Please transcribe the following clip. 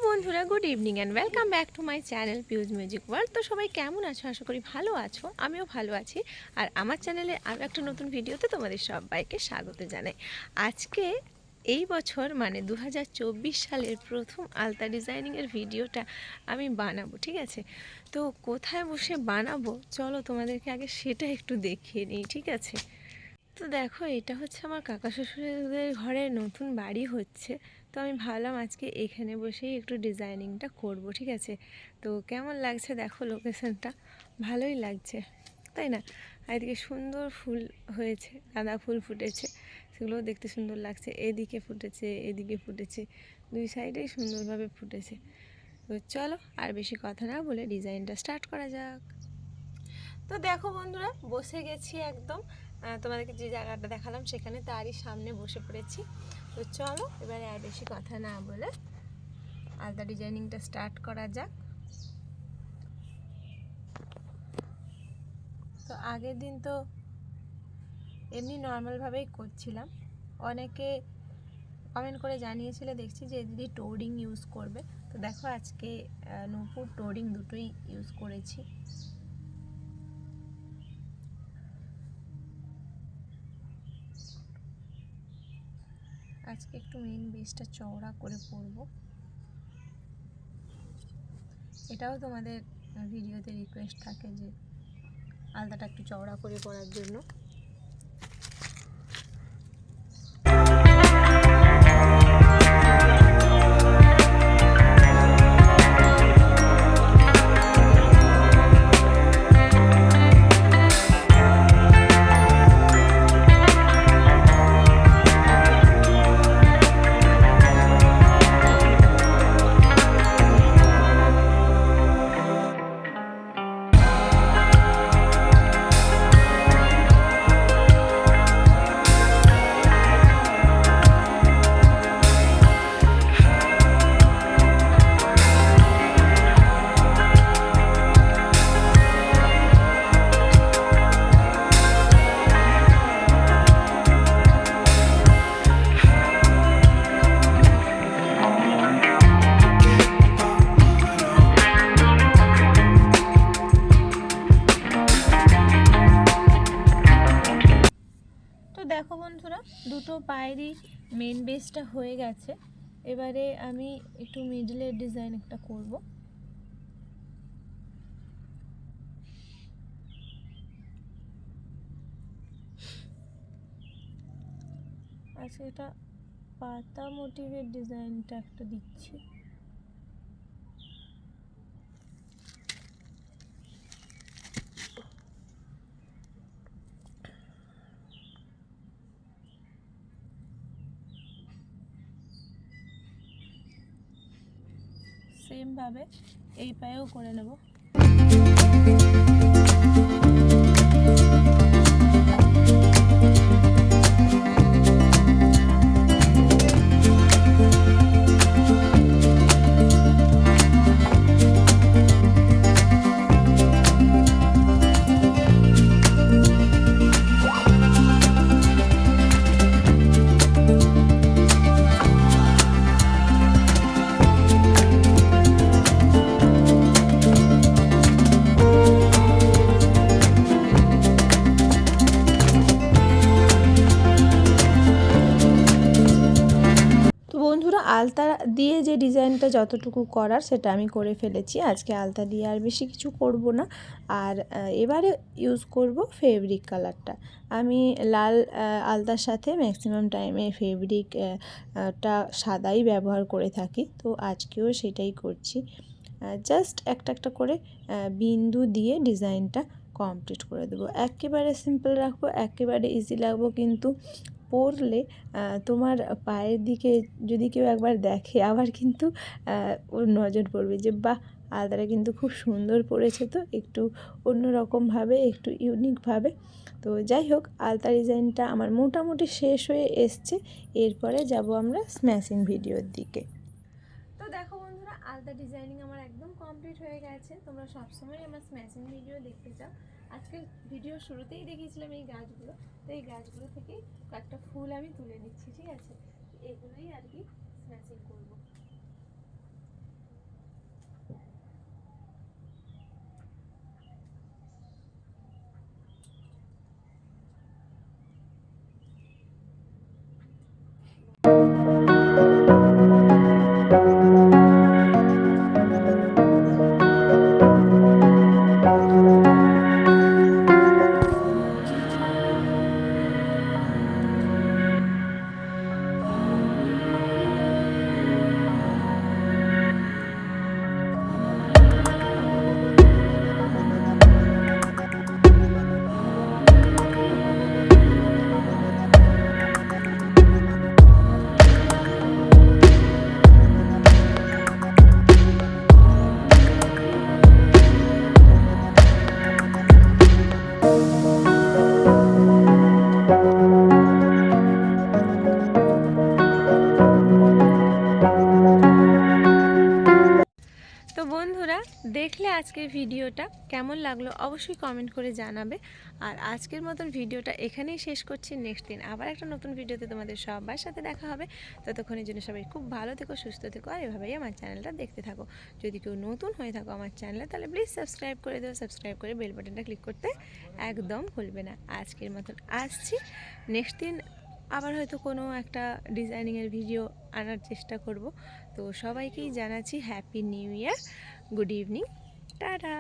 বন্ধুরা, good evening and welcome back to my channel Piu's music world. তো সবাই কেমন আছো? আশা করি ভালো আছো, আমিও ভালো আছি। আর আমার চ্যানেলে আরও একটা নতুন ভিডিওতে তোমাদের সবাইকে স্বাগত জানাই। আজকে এই বছর মানে 2024 সালের প্রথম আলতা ডিজাইনিংয়ের ভিডিওটা আমি বানাবো, ঠিক আছে? তো কোথায় বসে বানাবো চলো তোমাদেরকে আগে সেটা একটু দেখিয়ে নিই, ঠিক আছে? তো দেখো, এটা হচ্ছে আমার কাকা শ্বশুরের ঘরের নতুন বাড়ি হচ্ছে। তো আমি ভাবলাম আজকে এখানে বসেই একটু ডিজাইনিংটা করব, ঠিক আছে? তো কেমন লাগছে দেখো, লোকেশনটা ভালোই লাগছে, তাই না? আর এদিকে সুন্দর ফুল হয়েছে, গাঁদা ফুল ফুটেছে, সেগুলোও দেখতে সুন্দর লাগছে। এদিকে ফুটেছে, এদিকে ফুটেছে, দুই সাইডেই সুন্দরভাবে ফুটেছে। তো চলো আর বেশি কথা না বলে ডিজাইনটা স্টার্ট করা যাক। তো দেখো বন্ধুরা, বসে গেছি একদম, তোমাদেরকে যে জায়গাটা দেখালাম সেখানে তারই সামনে বসে পড়েছি। তো চলো এবারে আর বেশি কথা না বলে আলতা ডিজাইনিংটা স্টার্ট করা যাক। তো আগের দিন তো এমনি নর্মালভাবেই করছিলাম। অনেকে কমেন্ট করে জানিয়েছিলে, দেখছি যে দিদি টোরিং ইউজ করবে। তো দেখো আজকে নূপুর টোরিং দুটোই ইউজ করেছি। আজকে একটু মেইন বেসটা চওড়া করে পরবো। এটাও তোমাদের ভিডিওতে রিকোয়েস্ট থাকে যে আলতাটা একটু চওড়া করে পরার জন্য। দেখো বন্ধুরা, দুটো পায়েরই মেন বেসটা হয়ে গেছে। এবারে আমি একটু মিডলের ডিজাইন একটা করব। আচ্ছা, এটা পাতা মোটিভের ডিজাইনটা একটা দিচ্ছি। সেম ভাবে এই পায়েও করে নেব। বন্ধুরা, আলতা দিয়ে যে ডিজাইনটা যতটুকু করার সেটা আমি করে ফেলেছি। আজকে আলতা দিয়ে আর বেশি কিছু করব না। আর এবারে ইউজ করব ফেব্রিক কালারটা। আমি লাল আলতার সাথে ম্যাক্সিমাম টাইমে ফেব্রিকটা সাদাই ব্যবহার করে থাকি। তো আজকেও সেটাই করছি। জাস্ট একটা একটা করে বিন্দু দিয়ে ডিজাইনটা কমপ্লিট করে দেবো। একেবারে সিম্পল রাখবো, একেবারে ইজি লাগবো, কিন্তু পরলে তোমার পায়ের দিকে যদি কেউ একবার দেখে আবার কিন্তু ওর নজর পড়বে যে বাহ, আলতাটা কিন্তু খুব সুন্দর পড়েছে। তো একটু অন্যরকমভাবে, একটু ইউনিকভাবে। তো যাই হোক, আলতা ডিজাইনটা আমার মোটামুটি শেষ হয়ে এসছে। এরপরে যাব আমরা স্ম্যাশিং ভিডিওর দিকে। তো দেখো বন্ধুরা, আলতা ডিজাইনিং আমার একদম কমপ্লিট হয়ে গেছে। তোমরা সবসময় আমার স্ম্যাশিং ভিডিও দেখতে চাও। আজকে ভিডিও শুরুতেই দেখিয়েছিলাম এই গাছগুলো। তো এই গাছগুলো থেকেই কয়েকটা ফুল আমি তুলে নিচ্ছি, ঠিক আছে? এগুলোই আর কি স্ম্যাশিং করবো। বন্ধুরা, দেখলে আজকের ভিডিওটা কেমন লাগলো অবশ্যই কমেন্ট করে জানাবে। আর আজকের মতন ভিডিওটা এখানেই শেষ করছি। নেক্সট দিন আবার একটা নতুন ভিডিওতে তোমাদের সবার সাথে দেখা হবে। ততক্ষণের জন্য সবাই খুব ভালো থেকো, সুস্থ থেকো, আর এভাবেই আমার চ্যানেলটা দেখতে থাকো। যদি কেউ নতুন হয়ে থাকো আমার চ্যানেলে, তাহলে প্লিজ সাবস্ক্রাইব করে দেবো। সাবস্ক্রাইব করে বেল বাটনটা ক্লিক করতে একদম ভুলবে না। আজকের মতন আসছি, নেক্সট দিন আবার হয়তো কোনো একটা ডিজাইনিংয়ের ভিডিও আনার চেষ্টা করব। তো সবাইকেই জানাচ্ছি happy new year, good evening, tata.